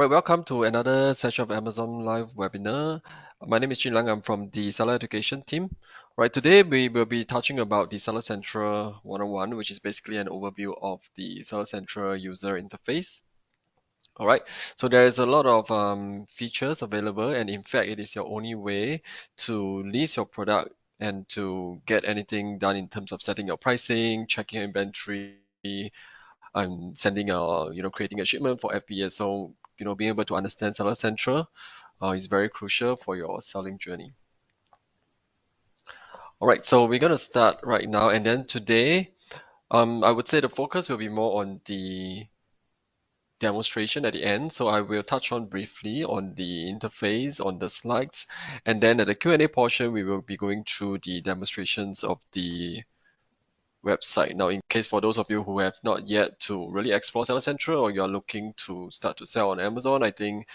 All right, welcome to another session of Amazon Live webinar. My name is Jin Lang. I'm from the Seller Education team. All right, today we will be touching about the Seller Central 101, which is basically an overview of the Seller Central user interface. All right, so there is a lot of features available, and in fact, it is your only way to list your product and to get anything done in terms of setting your pricing, checking your inventory, sending creating a shipment for FBA. So, being able to understand Seller Central is very crucial for your selling journey. All right, so we're gonna start right now, and then today, I would say the focus will be more on the demonstration at the end. So I will touch on briefly on the interface, on the slides, and then at the Q&A portion, we will be going through the demonstrations of the website. Now, in case for those of you who have not yet to really explore Seller Central or you're looking to start to sell on Amazon, I think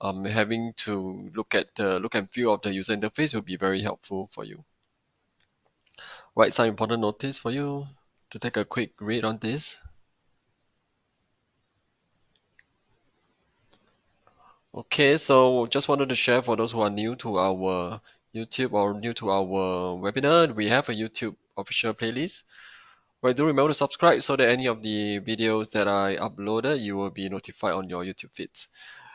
having to look at the look and feel of the user interface will be very helpful for you. Right, some important notice for you to take a quick read on this. Okay, so just wanted to share for those who are new to our YouTube or new to our webinar, we have a YouTube official playlist. Right, do remember to subscribe so that any of the videos that I uploaded, you will be notified on your YouTube feeds.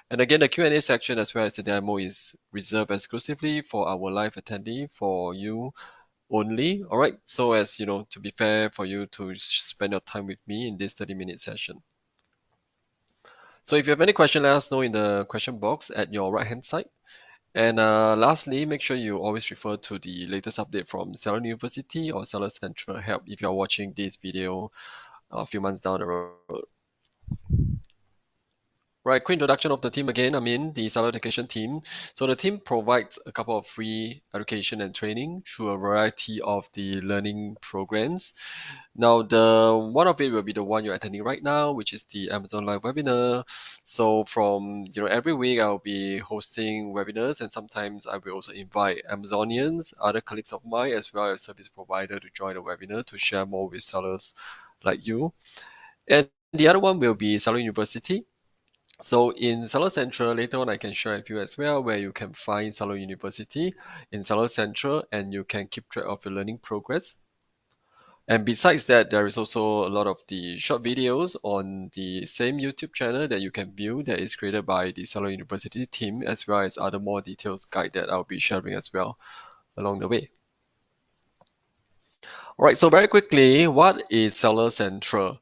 And again, the Q&A section as well as the demo is reserved exclusively for our live attendee, for you only. All right, so as you know, to be fair for you to spend your time with me in this 30-minute session. So if you have any question, let us know in the question box at your right-hand side. And lastly, make sure you always refer to the latest update from Seller University or Seller Central Help if you're watching this video a few months down the road. Right, quick introduction of the team again. I'm in the Seller Education team. So the team provides a couple of free education and training through a variety of the learning programs. Now, the one of it will be the one you're attending right now, which is the Amazon Live webinar. So from every week I'll be hosting webinars, and sometimes I will also invite Amazonians, other colleagues of mine, as well as service provider to join the webinar to share more with sellers like you. And the other one will be Seller University. So in Seller Central, later on I can share with you as well where you can find Seller University in Seller Central and you can keep track of your learning progress. And besides that, there is also a lot of the short videos on the same YouTube channel that you can view that is created by the Seller University team, as well as other more details guide that I'll be sharing as well along the way. All right, so very quickly, what is Seller Central?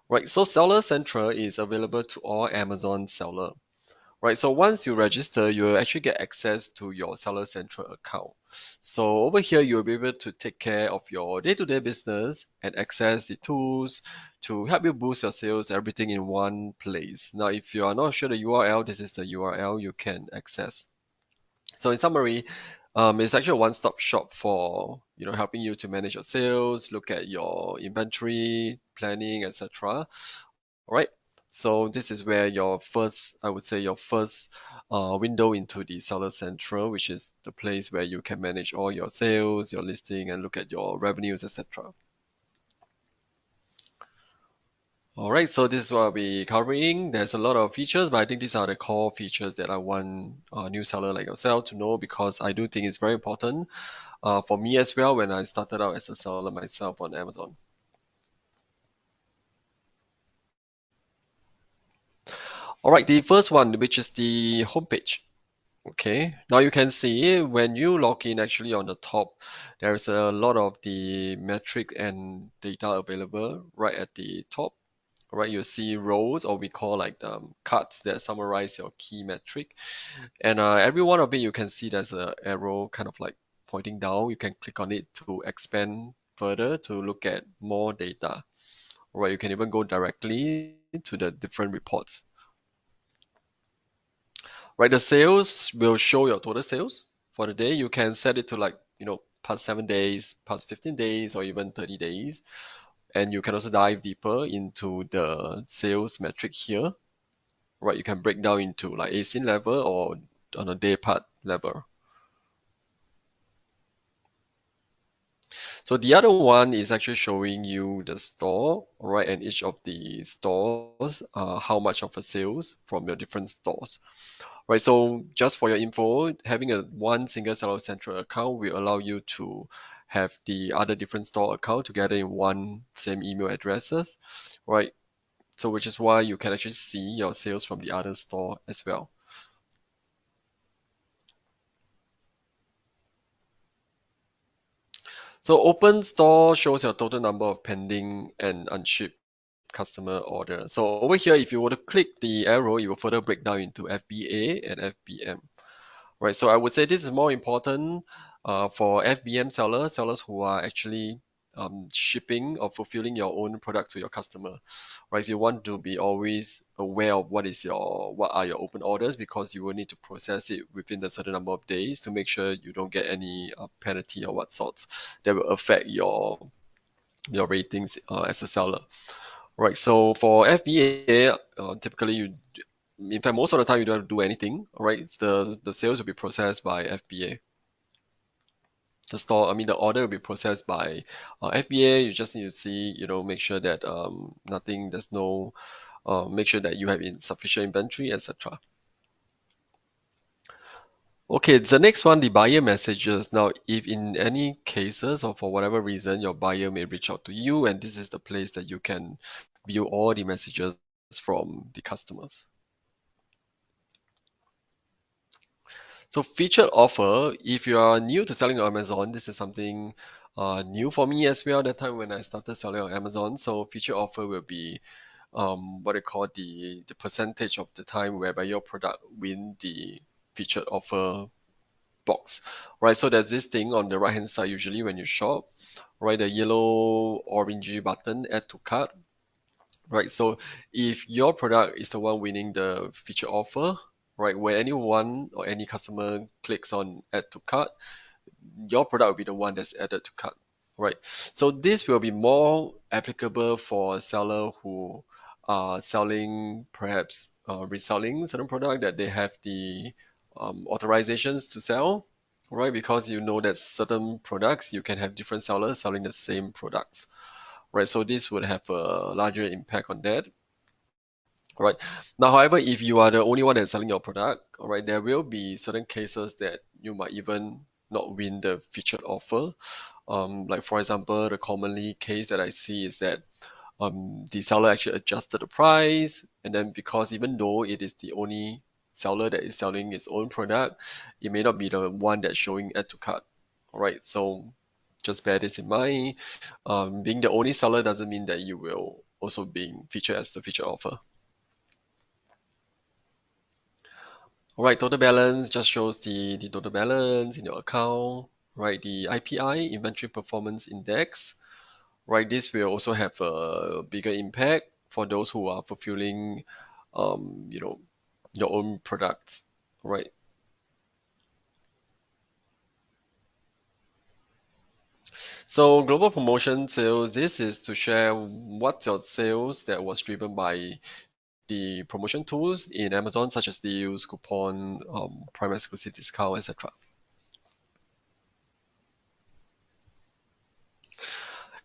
Right, so Seller Central is available to all Amazon seller. Right, so once you register, you will actually get access to your Seller Central account. So over here, you'll be able to take care of your day-to-day business and access the tools to help you boost your sales, everything in one place. Now, if you are not sure the URL, this is the URL you can access. So in summary, it's actually a one-stop shop for helping you to manage your sales, look at your inventory, planning, etc. All right. So this is where your first, I would say, your first window into the Seller Central, which is the place where you can manage all your sales, your listing, and look at your revenues, etc. All right, so this is what I'll be covering. There's a lot of features, but I think these are the core features that I want a new seller like yourself to know because I do think it's very important for me as well when I started out as a seller myself on Amazon. All right, the first one, which is the homepage. Okay, now you can see when you log in actually on the top, there's a lot of the metric and data available right at the top. Right, you see rows or we call like cards that summarize your key metric. And every one of it you can see there's a arrow kind of like pointing down. You can click on it to expand further to look at more data. Right, you can even go directly to the different reports. Right, the sales will show your total sales for the day. You can set it to like, past 7 days, past 15 days, or even 30 days. And you can also dive deeper into the sales metric here. Right, you can break down into like ASIN level or on a day part level. So the other one is actually showing you the store, right, and each of the stores, how much of a sales from your different stores, right? So just for your info, having a one single Seller Central account will allow you to have the other different store account together in one same email addresses, right? So which is why you can actually see your sales from the other store as well. So open store shows your total number of pending and unshipped customer order. So over here, if you were to click the arrow, it will further break down into FBA and FBM. Right, so I would say this is more important for FBM sellers, sellers who are actually shipping or fulfilling your own product to your customer. Right, so you want to be always aware of what are your open orders because you will need to process it within a certain number of days to make sure you don't get any penalty or what sorts that will affect your ratings as a seller. Right, so for FBA, typically in fact, most of the time you don't have to do anything. All right, it's the sales will be processed by FBA. The order will be processed by FBA. You just need to see, make sure that there's no, make sure that you have insufficient inventory, etc. Okay, the next one, the buyer messages. Now, if in any cases or for whatever reason, your buyer may reach out to you, and this is the place that you can view all the messages from the customers. So featured offer, if you are new to selling on Amazon, this is something new for me as well. That time when I started selling on Amazon, so featured offer will be what I call the percentage of the time whereby your product win the featured offer box, right? So there's this thing on the right hand side usually when you shop, right? The yellow orangey button, add to cart. Right, so if your product is the one winning the feature offer, right, where anyone or any customer clicks on add to cart, your product will be the one that's added to cart, right? So this will be more applicable for a seller who are selling, perhaps reselling certain product that they have the authorizations to sell, right? Because you know that certain products you can have different sellers selling the same products, right? So this would have a larger impact on that. Right. Now, however, if you are the only one that's selling your product, all right, there will be certain cases that you might even not win the featured offer. Like for example, the commonly case that I see is that the seller actually adjusted the price, and then because even though it is the only seller that is selling its own product, it may not be the one that's showing add to cart. All right, so just bear this in mind. Being the only seller doesn't mean that you will also being featured as the featured offer. All right, total balance just shows the total balance in your account, right? The IPI, Inventory Performance Index, right? This will also have a bigger impact for those who are fulfilling, um, you know, your own products, right? So global promotion sales, this is to share what's your sales that was driven by the promotion tools in Amazon, such as deals, coupon, Prime exclusive discount, etc.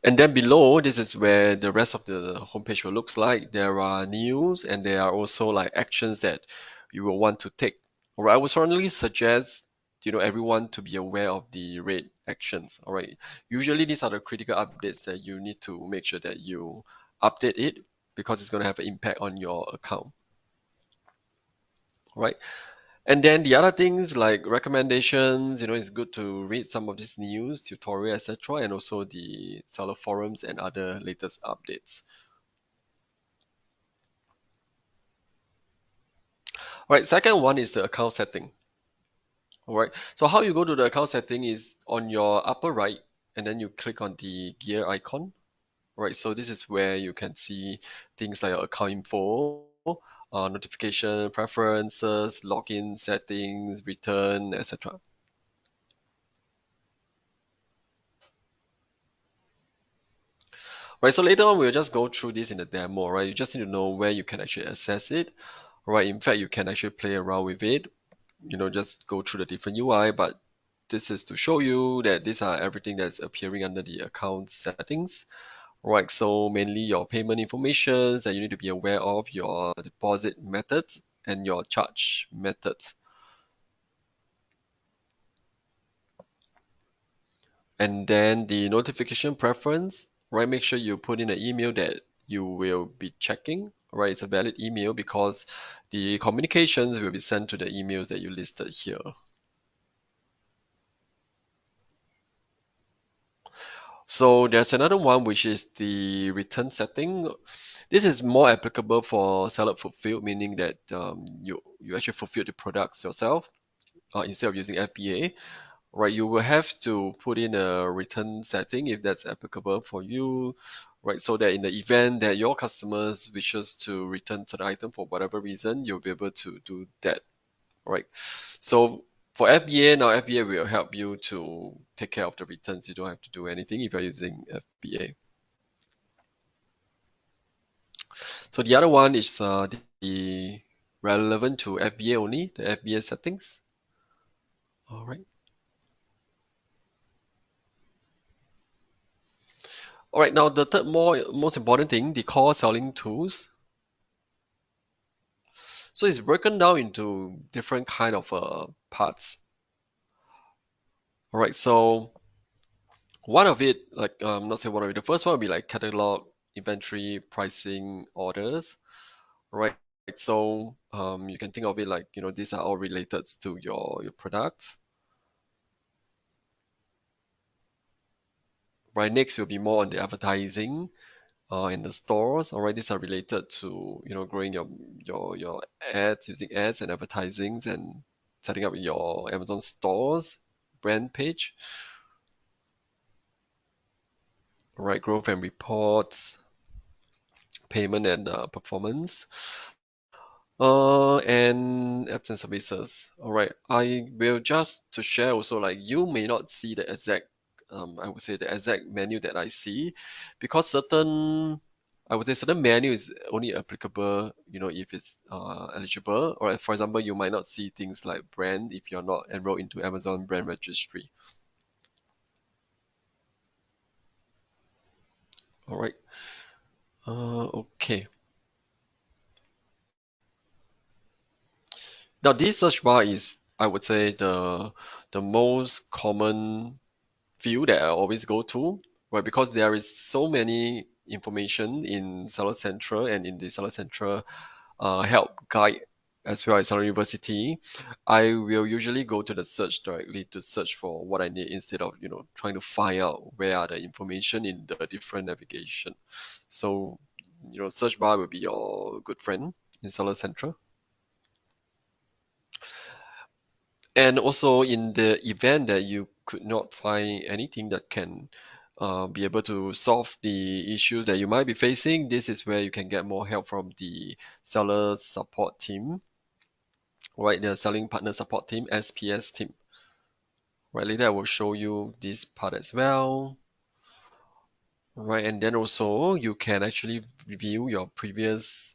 And then below, this is where the rest of the homepage will looks like. There are news and there are also like actions that you will want to take. All right, I would certainly suggest everyone to be aware of the rate actions. All right, usually these are the critical updates that you need to make sure that you update it because it's going to have an impact on your account. Right. And then the other things like recommendations, it's good to read some of this news, tutorial, etc., and also the seller forums and other latest updates. All right, second one is the account setting. All right, so how you go to the account setting is on your upper right, and then you click on the gear icon. Right, so this is where you can see things like your account info, notification, preferences, login settings, return, etc. Right, so later on we'll just go through this in the demo, right? You just need to know where you can actually access it, right? In fact, you can actually play around with it, just go through the different UI, but this is to show you that these are everything that's appearing under the account settings. Right, so mainly your payment information that you need to be aware of, your deposit methods and your charge methods. And then the notification preference, right? Make sure you put in an email that you will be checking, right? It's a valid email because the communications will be sent to the emails that you listed here. So there's another one which is the return setting. This is more applicable for seller fulfilled, meaning that you actually fulfill the products yourself instead of using FBA. Right, you will have to put in a return setting if that's applicable for you, right? So that in the event that your customers wishes to return to the item for whatever reason, you'll be able to do that, right? So for FBA, now FBA will help you to take care of the returns. You don't have to do anything if you're using FBA. So the other one is the relevant to FBA only, the FBA settings. All right. All right, now the third most important thing, the core selling tools. So it's broken down into different kind of parts. All right, so one of it, like not say one of it, the first one would be like catalog, inventory, pricing, orders, right? So you can think of it like, these are all related to your products. Right, next will be more on the advertising in the stores. All right, these are related to, growing your ads, using ads and advertisings and setting up your Amazon stores brand page. Right, growth and reports, payment and performance, and apps and services. All right, I will just to share also, like, you may not see the exact, I would say the exact menu that I see, because I would say certain menu is only applicable, if it's eligible. Or for example, you might not see things like brand if you're not enrolled into Amazon brand registry. All right, okay. Now this search bar is, I would say, the most common field that I always go to, right? Because there is so many information in Seller Central and in the Seller Central help guide as well as Seller University. I will usually go to the search directly to search for what I need instead of trying to find out where are the information in the different navigation. So search bar will be your good friend in Seller Central. And also, in the event that you could not find anything that can be able to solve the issues that you might be facing, this is where you can get more help from the seller support team, right? The selling partner support team, SPS team. Right, later I will show you this part as well. Right, and then also you can actually review your previous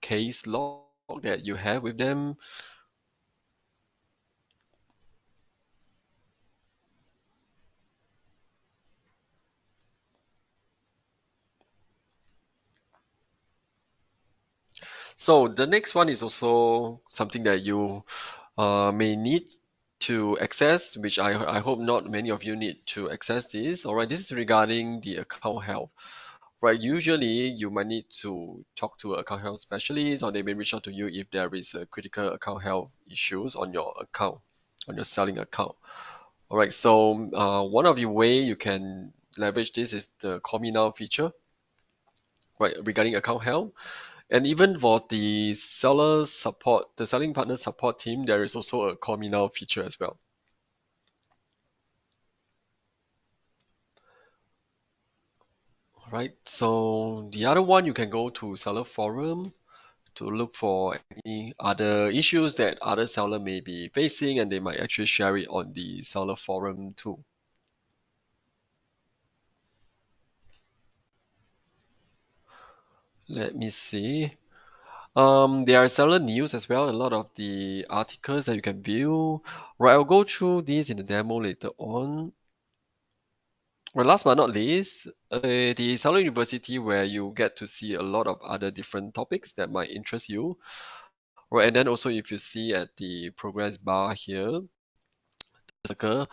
case log that you have with them. So the next one is also something that you may need to access, which I hope not many of you need to access this. All right, this is regarding the account health. Right, usually you might need to talk to an account health specialist, or they may reach out to you if there is a critical account health issues on your account, on your selling account. All right, so one of the way you can leverage this is the Call Me Now feature, right, regarding account health. And even for the seller support, the selling partner support team, there is also a Call Me Now feature as well. All right, so the other one, you can go to seller forum to look for any other issues that other seller may be facing, and they might actually share it on the seller forum too. Let me see. There are several news as well, a lot of the articles that you can view. Right, I'll go through these in the demo later on. Well, last but not least, the Seller University, where you get to see a lot of other different topics that might interest you. Right, and then also if you see at the progress bar here, circle,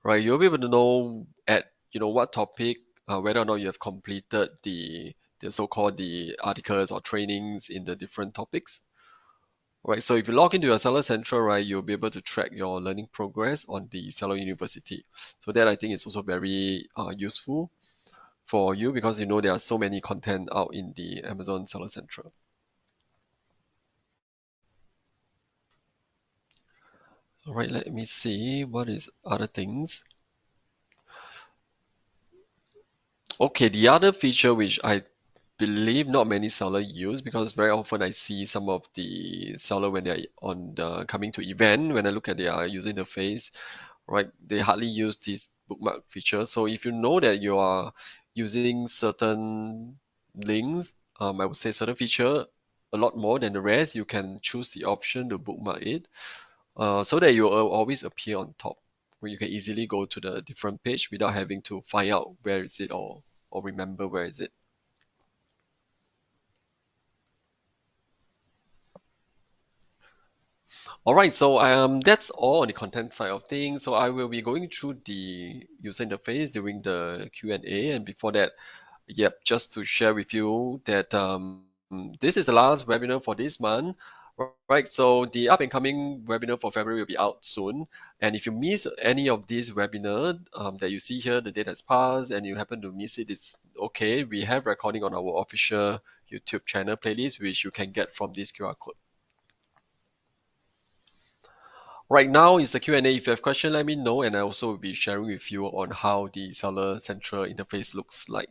right, you'll be able to know at what topic, whether or not you have completed the so-called the articles or trainings in the different topics. Right, so if you log into your Seller Central, right, you'll be able to track your learning progress on the Seller University. So that I think is also very useful for you because there are so many content out in the Amazon Seller Central. All right, let me see what is other things. Okay, the other feature which I believe not many seller use because very often I see some of the seller when they're on the coming to event, when I look at their user interface, right, they hardly use this bookmark feature. So if you know that you are using certain links, I would say certain feature a lot more than the rest, you can choose the option to bookmark it, so that you will always appear on top, where you can easily go to the different page without having to find out where is it or remember where is it. All right, so that's all on the content side of things. So I will be going through the user interface during the Q&A, and before that, yep, just to share with you that this is the last webinar for this month, right? So the up and coming webinar for February will be out soon. And if you miss any of these webinar that you see here, the date has passed, and you happen to miss it, it's okay. We have recording on our official YouTube channel playlist, which you can get from this QR code. Right now is the Q&A. If you have questions, let me know, and I also will be sharing with you on how the Seller Central interface looks like.